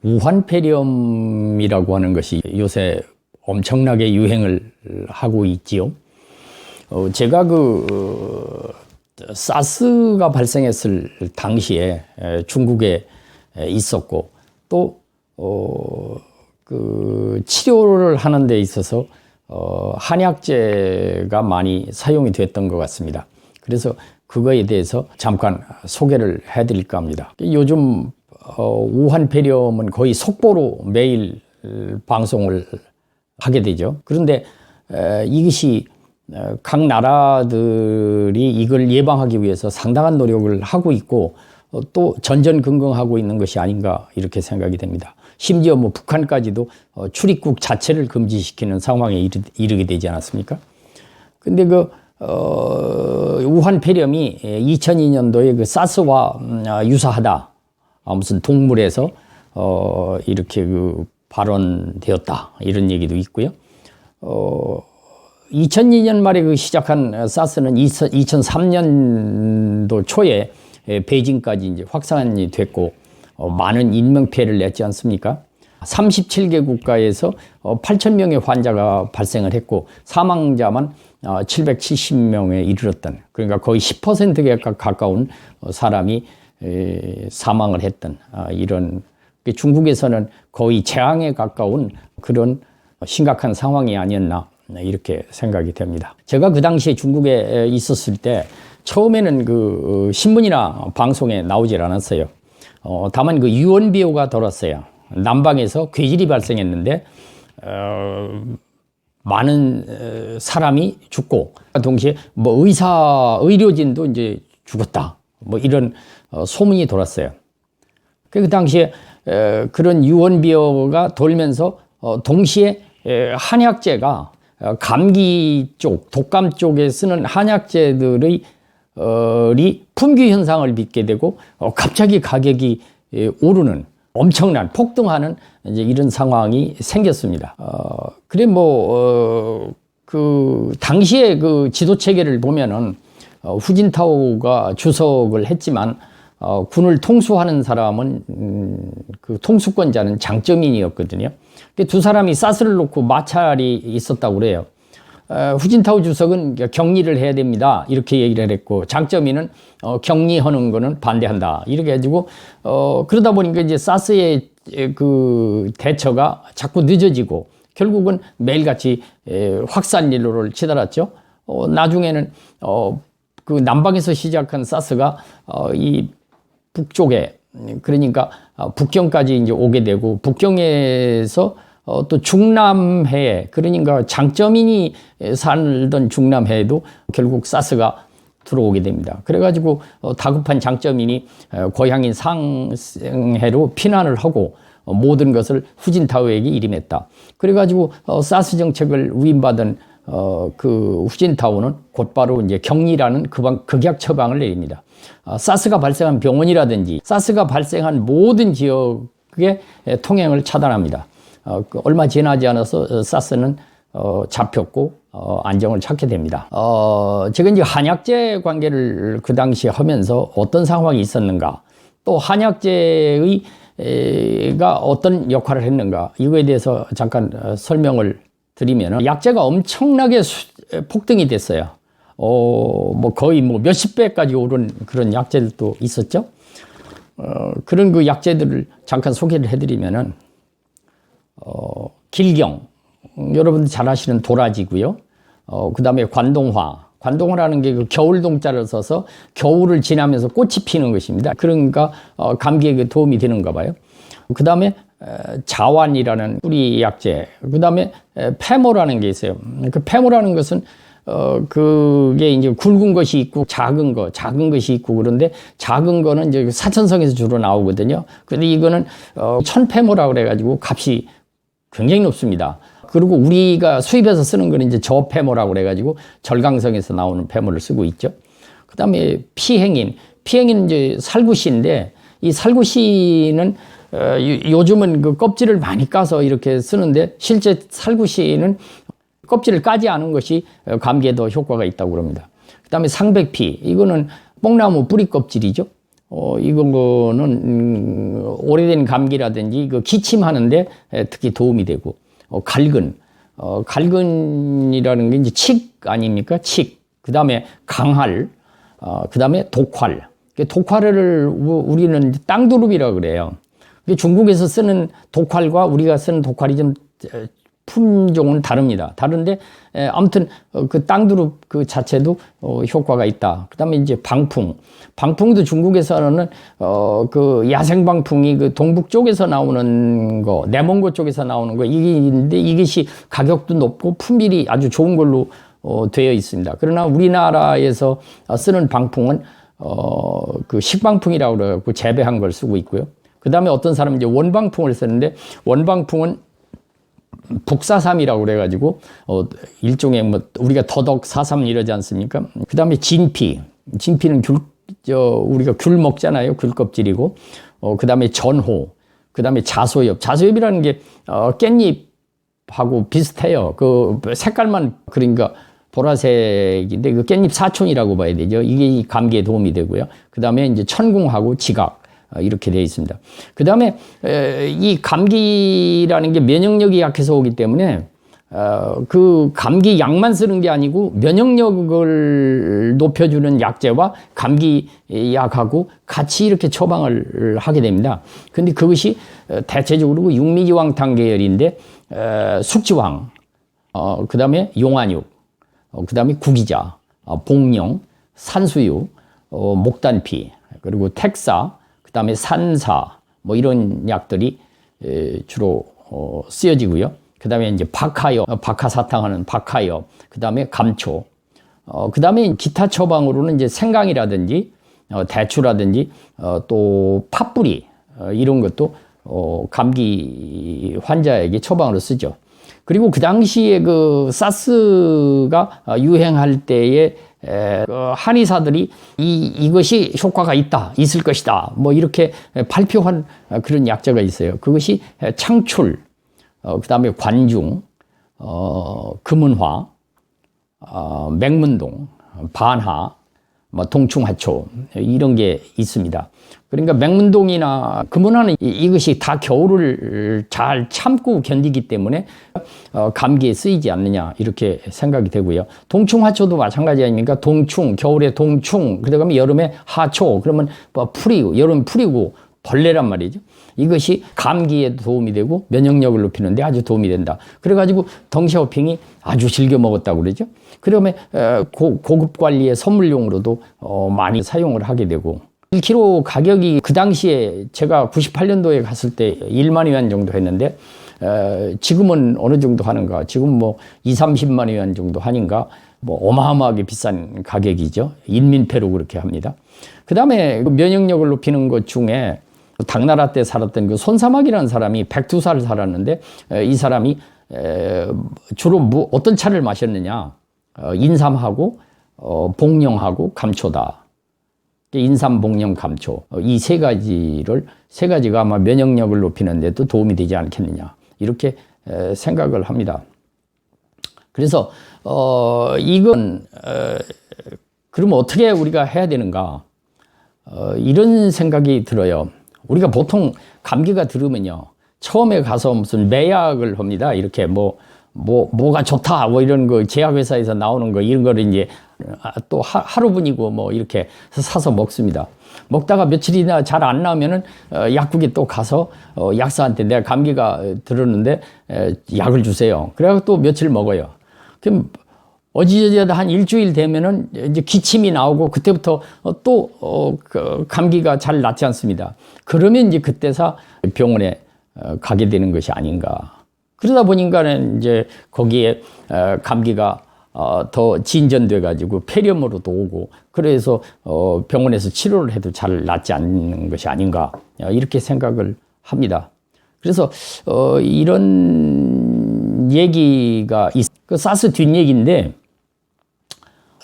우한폐렴이라고 하는 것이 요새 엄청나게 유행을 하고 있지요. 제가 사스가 발생했을 당시에 중국에 있었고, 또 치료를 하는 데 있어서 한약재가 많이 사용이 됐던 것 같습니다. 그래서 그거에 대해서 잠깐 소개를 해드릴까 합니다. 요즘 우한폐렴은 거의 속보로 매일 방송을 하게 되죠. 그런데 이것이 각 나라들이 이걸 예방하기 위해서 상당한 노력을 하고 있고, 또 전전긍긍하고 있는 것이 아닌가 이렇게 생각이 됩니다. 심지어 북한까지도 출입국 자체를 금지시키는 상황에 이르게 되지 않았습니까? 근데 우한폐렴이 2002년도에 사스와 유사하다, 무슨 동물에서 이렇게 발원되었다, 이런 얘기도 있고요. 2002년 말에 시작한 사스는 2003년도 초에 베이징까지 이제 확산이 됐고, 많은 인명피해를 냈지 않습니까? 37개 국가에서 8,000명의 환자가 발생을 했고, 사망자만 770명에 이르렀던, 그러니까 거의 10%에 가까운 사람이 사망을 했던, 이런, 중국에서는 거의 재앙에 가까운 그런 심각한 상황이 아니었나 이렇게 생각이 됩니다. 제가 그 당시에 중국에 있었을 때 처음에는 신문이나 방송에 나오질 않았어요. 다만 유언비어가 돌았어요. 남방에서 괴질이 발생했는데 많은 사람이 죽고, 동시에 의료진도 이제 죽었다, 이런 소문이 돌았어요. 그 당시에 그런 유언비어가 돌면서 동시에 한약재가 감기 쪽, 독감 쪽에 쓰는 한약재들의 품귀 현상을 빚게 되고, 갑자기 가격이 오르는, 엄청난 폭등하는 이제 이런 상황이 생겼습니다. 그래 당시에 지도 체계를 보면은 후진타오가 주석을 했지만, 군을 통수하는 사람은 통수권자는 장쩌민이었거든요. 두 사람이 사스를 놓고 마찰이 있었다고 그래요. 후진타오 주석은 격리를 해야 됩니다, 이렇게 얘기를 했고, 장쩌민은 격리하는 거는 반대한다, 이렇게 해가지고 그러다 보니까 이제 사스의 대처가 자꾸 늦어지고, 결국은 매일같이 확산일로를 치달았죠. 나중에는 남방에서 시작한 사스가 이 북쪽에, 그러니까 북경까지 이제 오게 되고, 북경에서 또 중남해에, 그러니까 장쩌민이 살던 중남해에도 결국 사스가 들어오게 됩니다. 그래가지고 다급한 장쩌민이 고향인 상해로 피난을 하고 모든 것을 후진타오에게 일임했다. 그래가지고 사스 정책을 위임받은 후진타오는 곧바로 이제 격리라는 극약 처방을 내립니다. 사스가 발생한 병원이라든지 사스가 발생한 모든 지역의 통행을 차단합니다. 얼마 지나지 않아서 사스는 잡혔고 안정을 찾게 됩니다. 제가 이제 한약재 관계를 그 당시에 하면서 어떤 상황이 있었는가, 또 한약재가 어떤 역할을 했는가, 이거에 대해서 잠깐 설명을 드리면, 약재가 엄청나게 폭등이 됐어요. 거의 몇십 배까지 오른 그런 약재들도 있었죠. 그런 약재들을 잠깐 소개를 해드리면은, 길경, 여러분들 잘 아시는 도라지고요. 그 다음에 관동화라는 게 겨울 동자를 써서 겨울을 지나면서 꽃이 피는 것입니다. 그러니까 감기에 도움이 되는가 봐요. 그 다음에 자완이라는 뿌리 약재, 그 다음에 패모라는 게 있어요. 패모라는 것은 그게 이제 굵은 것이 있고 작은 것이 있고, 그런데 작은 거는 이제 사천성에서 주로 나오거든요. 근데 이거는 천패모라고 그래가지고 값이 굉장히 높습니다. 그리고 우리가 수입해서 쓰는 거는 이제 저패모라고 그래가지고 절강성에서 나오는 패모를 쓰고 있죠. 그 다음에 피행인 이제 살구씨인데, 이 살구씨는 요즘은 껍질을 많이 까서 이렇게 쓰는데, 실제 살구씨는 껍질을 까지 않은 것이 감기에 더 효과가 있다고 그럽니다. 그 다음에 상백피, 이거는 뽕나무 뿌리 껍질이죠. 이거는 오래된 감기라든지 그 기침하는데 특히 도움이 되고, 갈근이라는 게 이제 칙 아닙니까? 칙. 그 다음에 강할, 그 다음에 독활. 독활을 우리는 땅두릅이라고 그래요. 중국에서 쓰는 독활과 우리가 쓰는 독활이 좀 품종은 다릅니다. 다른데 아무튼 그 땅두릅 그 자체도 효과가 있다. 그다음에 이제 방풍도 중국에서는 그 야생 방풍이 그 동북 쪽에서 나오는 거, 내몽고 쪽에서 나오는 거 이게 있는데 이것이 가격도 높고 품질이 아주 좋은 걸로 되어 있습니다. 그러나 우리나라에서 쓰는 방풍은 그 식방풍이라고 그래갖고 재배한 걸 쓰고 있고요. 그다음에 어떤 사람은 이제 원방풍을 쓰는데 원방풍은 북사삼이라고 그래가지고 일종의 뭐 우리가 더덕 사삼 이러지 않습니까? 그 다음에 진피는 우리가 귤 먹잖아요. 귤 껍질이고 그 다음에 전호, 그 다음에 자소엽이라는 게 깻잎하고 비슷해요. 그 색깔만 그러니까 보라색인데 그 깻잎 사촌이라고 봐야 되죠. 이게 감기에 도움이 되고요. 그 다음에 이제 천궁하고 지각. 이렇게 되어 있습니다. 그 다음에 이 감기라는 게 면역력이 약해서 오기 때문에 그 감기 약만 쓰는 게 아니고 면역력을 높여주는 약제와 감기 약하고 같이 이렇게 처방을 하게 됩니다. 근데 그것이 대체적으로 육미지황탕 계열인데 숙지황, 그 다음에 용안육, 그 다음에 구기자, 복령, 산수유, 목단피, 그리고 택사, 그 다음에 산사, 뭐 이런 약들이 주로 쓰여지고요. 그 다음에 이제 박하사탕하는 박하엽, 그 다음에 감초, 그 다음에 기타 처방으로는 이제 생강이라든지 대추라든지 또 팥뿌리 이런 것도 감기 환자에게 처방으로 쓰죠. 그리고 그 당시에 그 사스가 유행할 때에 한의사들이 이것이 효과가 있을 것이다. 뭐 이렇게 발표한 그런 약자가 있어요. 그것이 창출, 그 다음에 관중, 금은화, 맹문동, 반하, 뭐 동충하초 이런 게 있습니다. 그러니까 맹문동이나 금은화는 이것이 다 겨울을 잘 참고 견디기 때문에 감기에 쓰이지 않느냐 이렇게 생각이 되고요. 동충하초도 마찬가지 아닙니까? 동충, 겨울에 동충, 그다음에 여름에 하초, 그러면 풀이고 여름 풀이고 벌레란 말이죠. 이것이 감기에 도움이 되고 면역력을 높이는데 아주 도움이 된다. 그래가지고 덩샤오핑이 아주 즐겨 먹었다고 그러죠. 그러면 고급 관리의 선물용으로도 많이 사용을 하게 되고 1kg 가격이 그 당시에 제가 98년도에 갔을 때 1만 위안 정도 했는데 지금은 어느 정도 하는가? 지금 뭐 2, 30만 위안 정도 하는가? 뭐 어마어마하게 비싼 가격이죠. 인민폐로 그렇게 합니다. 그 다음에 면역력을 높이는 것 중에 당나라 때 살았던 그 손사막이라는 사람이 102살 살았는데 이 사람이 주로 어떤 차를 마셨느냐? 인삼하고 복령하고 감초다. 인삼, 복령, 감초 이 세 가지가 아마 면역력을 높이는 데도 도움이 되지 않겠느냐 이렇게 생각을 합니다. 그래서 이건 그러면 어떻게 우리가 해야 되는가 이런 생각이 들어요. 우리가 보통 감기가 들으면요 처음에 가서 무슨 매약을 합니다. 이렇게 뭐가 좋다 뭐 이런 거 제약회사에서 나오는 거 이런 거를 이제 또 하루분이고 뭐 이렇게 사서 먹습니다. 먹다가 며칠이나 잘 안 나오면은 약국에 또 가서 약사한테 내가 감기가 들었는데 약을 주세요. 그래갖고 또 며칠 먹어요. 그럼 어지저지하다 한 일주일 되면은 이제 기침이 나오고 그때부터 또 감기가 잘 낫지 않습니다. 그러면 이제 그때서 병원에 가게 되는 것이 아닌가. 그러다 보니까는 이제 거기에 감기가 더 진전돼 가지고 폐렴으로도 오고 그래서 병원에서 치료를 해도 잘 낫지 않는 것이 아닌가 이렇게 생각을 합니다. 그래서 이런 얘기가 그 사스 뒷얘기인데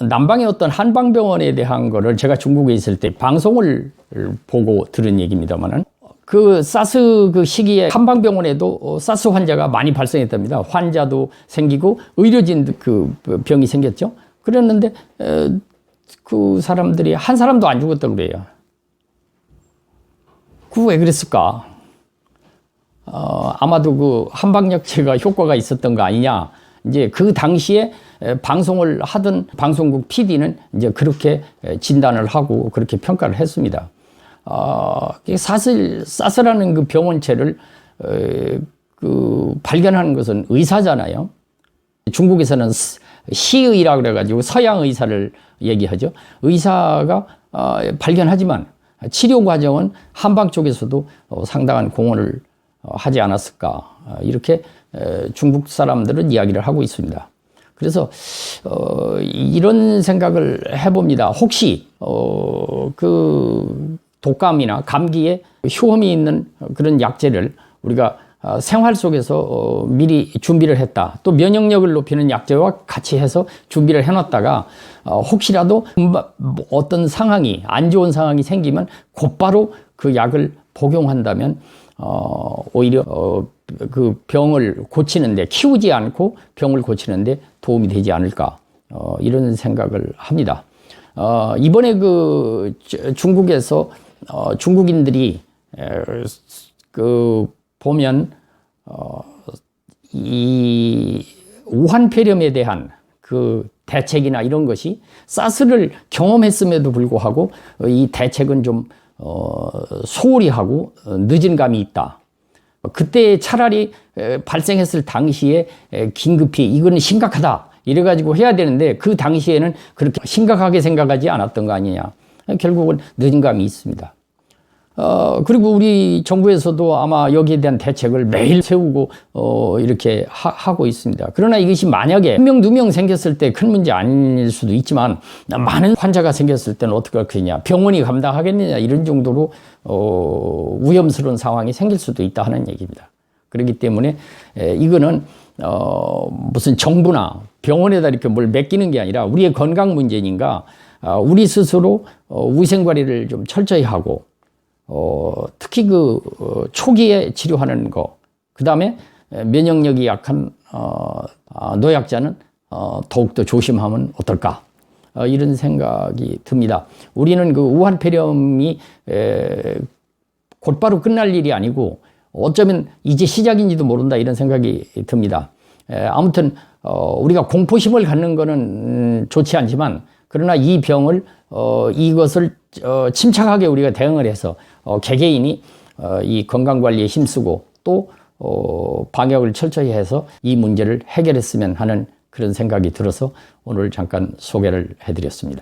남방의 어떤 한방병원에 대한 거를 제가 중국에 있을 때 방송을 보고 들은 얘기입니다만은 그 사스 그 시기에 한방병원에도 사스 환자가 많이 발생했답니다. 환자도 생기고 의료진 그 병이 생겼죠. 그랬는데 그 사람들이 한 사람도 안 죽었다고 그래요. 그거 왜 그랬을까? 아마도 그 한방약제가 효과가 있었던 거 아니냐. 이제 그 당시에 방송을 하던 방송국 PD는 이제 그렇게 진단을 하고 그렇게 평가를 했습니다. 사실 사스라는 그 병원체를 그 발견하는 것은 의사잖아요. 중국에서는 시의라 그래가지고 서양 의사를 얘기하죠. 의사가 발견하지만 치료 과정은 한방 쪽에서도 상당한 공헌을 하지 않았을까, 이렇게 중국 사람들은 이야기를 하고 있습니다. 그래서 이런 생각을 해봅니다. 혹시 그 독감이나 감기에 효험이 있는 그런 약제를 우리가 생활 속에서 미리 준비를 했다. 또 면역력을 높이는 약제와 같이 해서 준비를 해놨다가 혹시라도 어떤 상황이, 안 좋은 상황이 생기면 곧바로 그 약을 복용한다면 오히려 그 병을 고치는데, 키우지 않고 병을 고치는데 도움이 되지 않을까, 이런 생각을 합니다. 이번에 그 중국에서 중국인들이 그 보면 이 우한폐렴에 대한 그 대책이나 이런 것이 사스를 경험했음에도 불구하고 이 대책은 좀 소홀히 하고 늦은 감이 있다. 그때 차라리 발생했을 당시에 긴급히 이거는 심각하다 이래가지고 해야 되는데 그 당시에는 그렇게 심각하게 생각하지 않았던 거 아니냐. 결국은 늦은 감이 있습니다. 그리고 우리 정부에서도 아마 여기에 대한 대책을 매일 세우고 이렇게 하고 있습니다. 그러나 이것이 만약에 1명, 2명 생겼을 때 큰 문제 아닐 수도 있지만 많은 환자가 생겼을 때는 어떻게 할 거냐, 병원이 감당하겠느냐, 이런 정도로 위험스러운 상황이 생길 수도 있다 하는 얘기입니다. 그렇기 때문에 이거는 무슨 정부나 병원에다 이렇게 뭘 맡기는 게 아니라 우리의 건강 문제니까 우리 스스로 위생관리를 좀 철저히 하고 특히 그 초기에 치료하는 거, 그 다음에 면역력이 약한 노약자는 더욱더 조심하면 어떨까, 이런 생각이 듭니다. 우리는 그 우한폐렴이 곧바로 끝날 일이 아니고 어쩌면 이제 시작인지도 모른다, 이런 생각이 듭니다. 아무튼 우리가 공포심을 갖는 거는 좋지 않지만, 그러나 이 병을 이것을 침착하게 우리가 대응을 해서 개개인이 이 건강관리에 힘쓰고 또 방역을 철저히 해서 이 문제를 해결했으면 하는 그런 생각이 들어서 오늘 잠깐 소개를 해드렸습니다.